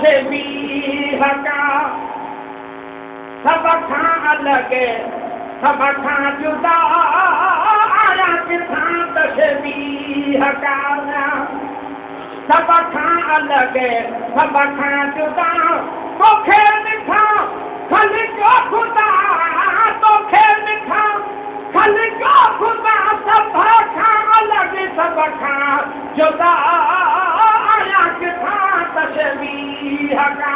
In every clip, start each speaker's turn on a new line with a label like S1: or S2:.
S1: तशबीह का सब खां अलग सब खां जुदा आया किथां तशबीह का सब खां अलग सब खां जुदा तोखे ॾिठा खलिको खुदा तोखे ॾिठा खलिको खुदा सब खां अलग सब खां जुदा आया किथां तशबीह का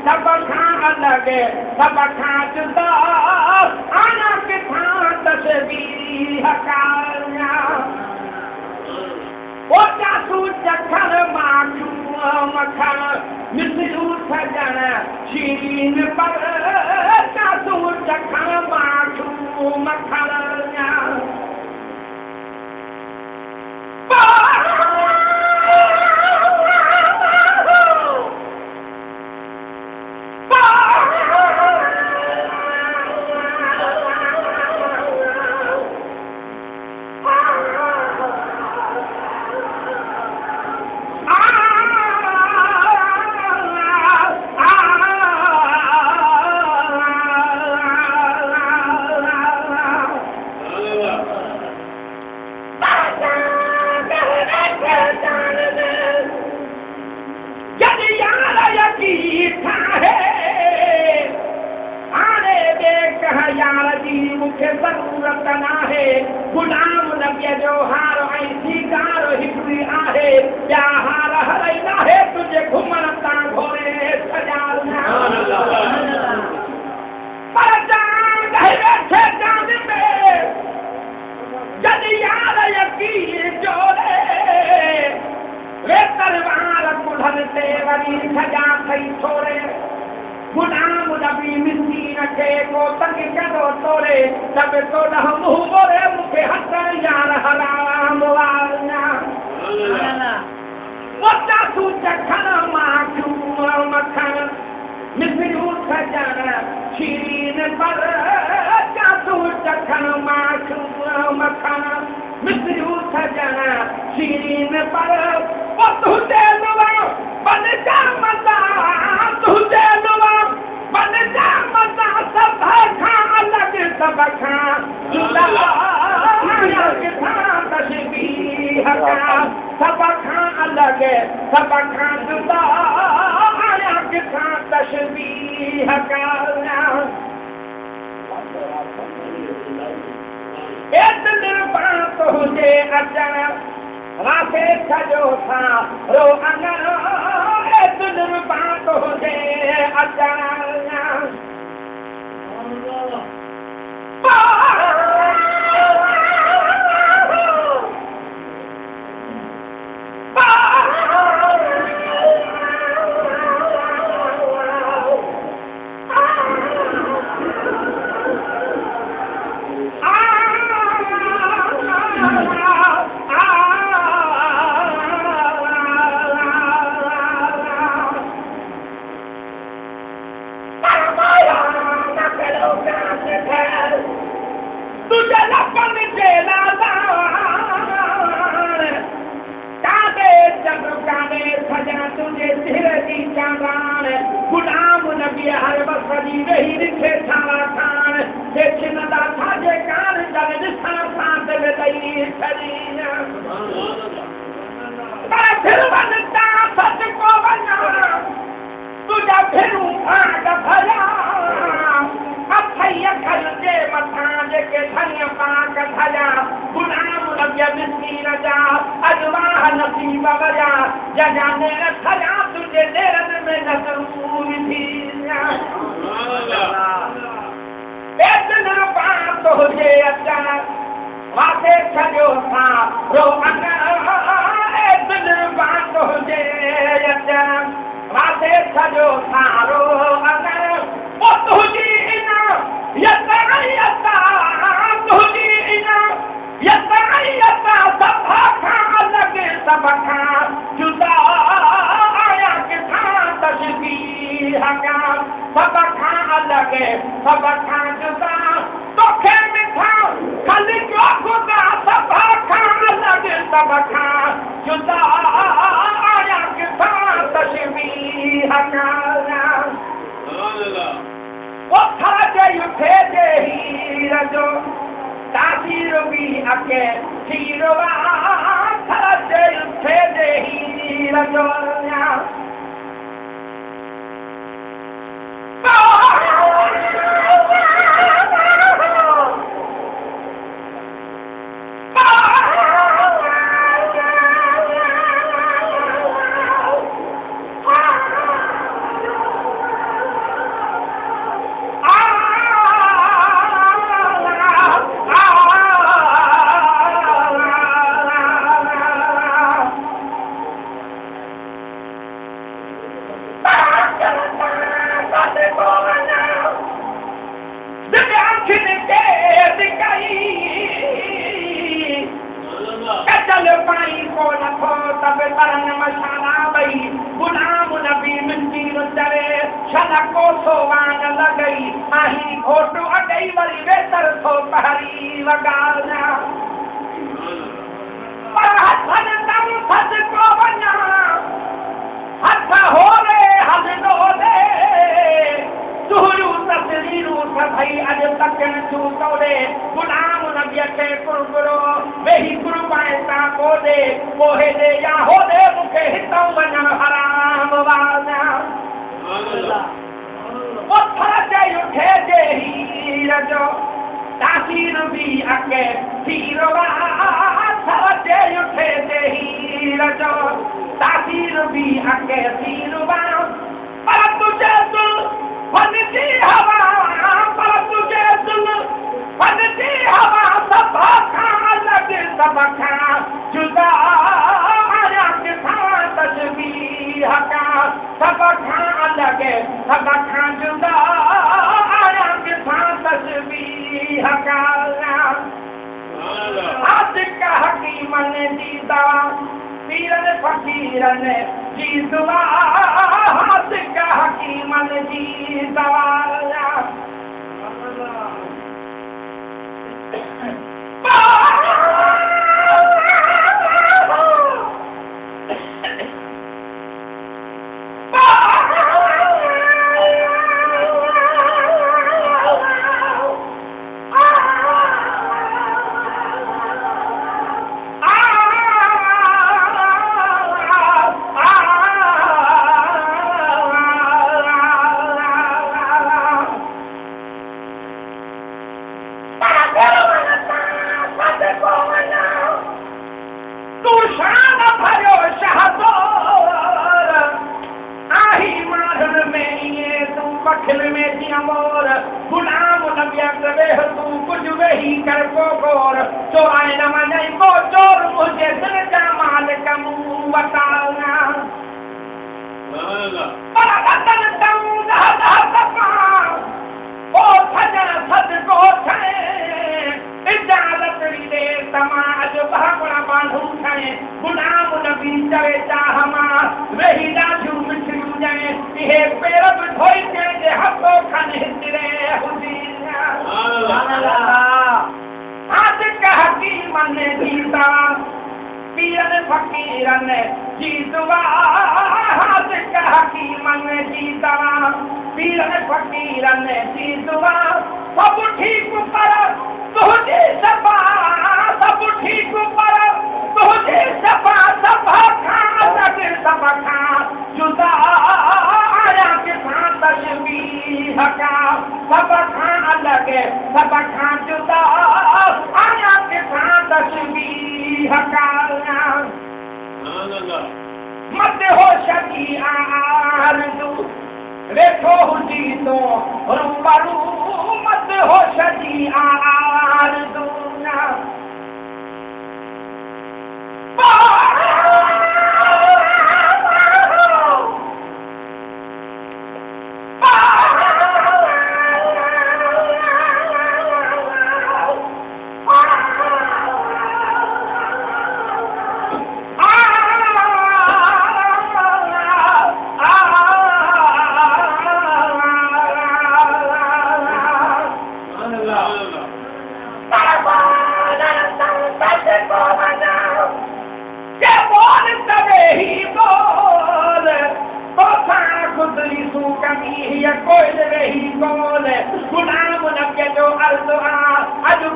S1: सब खां अलग सब खां जुदा आया किथां तशबीह का ओ जासू चखण माखू मखण मिसरू सजण शीन पर जासू चखण माखू मखण मुखे ज़रूरत नाहे गुलाम नबीअ जो हार ऐं सीगार हिकिड़ी आहे ॿिया हार हरई नाहे तुंहिंजे घुमण तां घोरे सजाल पर जान गई वेठे जान में जॾहिं यार यकीन जोड़े वे तलवार कुल्हनि ते वरी सजा थई छोड़े गुलाम नबी मिस्कीन खे को तंग कंदो तोड़े सब तो ॾह मुंहुं मोड़े मूंखे हथनि यार हराम वारना जासू चखण माखू मखण मिसरू सजण शीन पर जासू चखण माखू मखण मिसरू सजण शीन पर ओ तुझे नुवा बन जा मज़ा तुझे नुवा बन जा मज़ा सब खां अलग सब खां जुदा आया किथां तशबीह का सब खां अलग सब खां जुदा आया किथां तशबीह का एत निर्वाण तुझे अचण रासे सजो था रो अनर एत निर्वाण तुझे अचण तुझे लपन के कादे चंद्र कादे सजा तुझे सिर की चांदान गुलाम नबी हर बसरी रही रिखे छावा खान से छिनदा थाजे कान जल दिशा सांस में दई छरीन पर फिर बनता सच को बना तुझा फिरूं भाग भया अथैया खलजे मथां जेके धन्य पाक थया गुलाम नबी मिस्कीन जा अजवाह नसीब वया जजा नेर थया तुझे नेरन में नज़रूर थी एतन बात हुजे अचण वासे छॾियो था रो अनर एतन बात हुजे अचण वासे छॾियो था रो अनर ओ तुझी सब खां जुदा आया किथां तशबीह का सब खां अलग सब खां जुदा तोखे ॾिठा खलिको खुदा सब खां अलग सब खां जुदा आया किथां तशबीह का उठे दे हीर जो तासीर भी अके हीरवा थरजे उठे दे हीर जो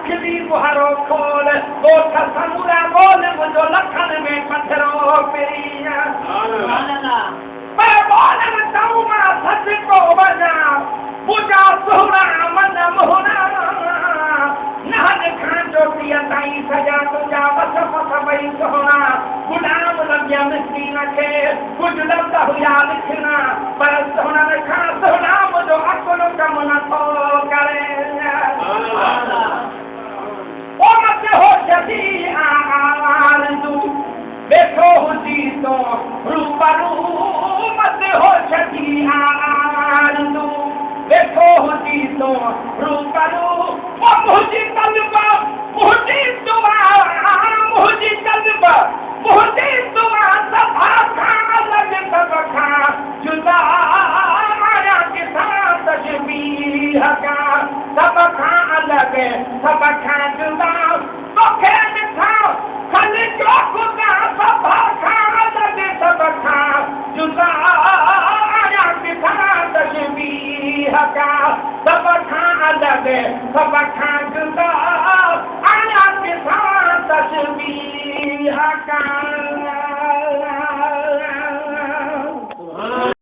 S1: खिली बुहारो खोल ओठ समुरा बोल मुझो लखन में पत्थरों पेरिया मैं बोलन ताऊ मां सच को बजा बुझा सोना मन मोहना नहन खान जो पिया ताई सजा तुझा बस बस वही सोना गुलाम लग्या मिस्कीन के कुछ लगता हुआ लिखना पर सोना ने खा सोना मुझो अकुल कम न थो करे ओ मत हो जदी आरज़ू बैठो हुजी तो रूबरू मत हो जदी आरज़ू बैठो हुजी तो रूबरू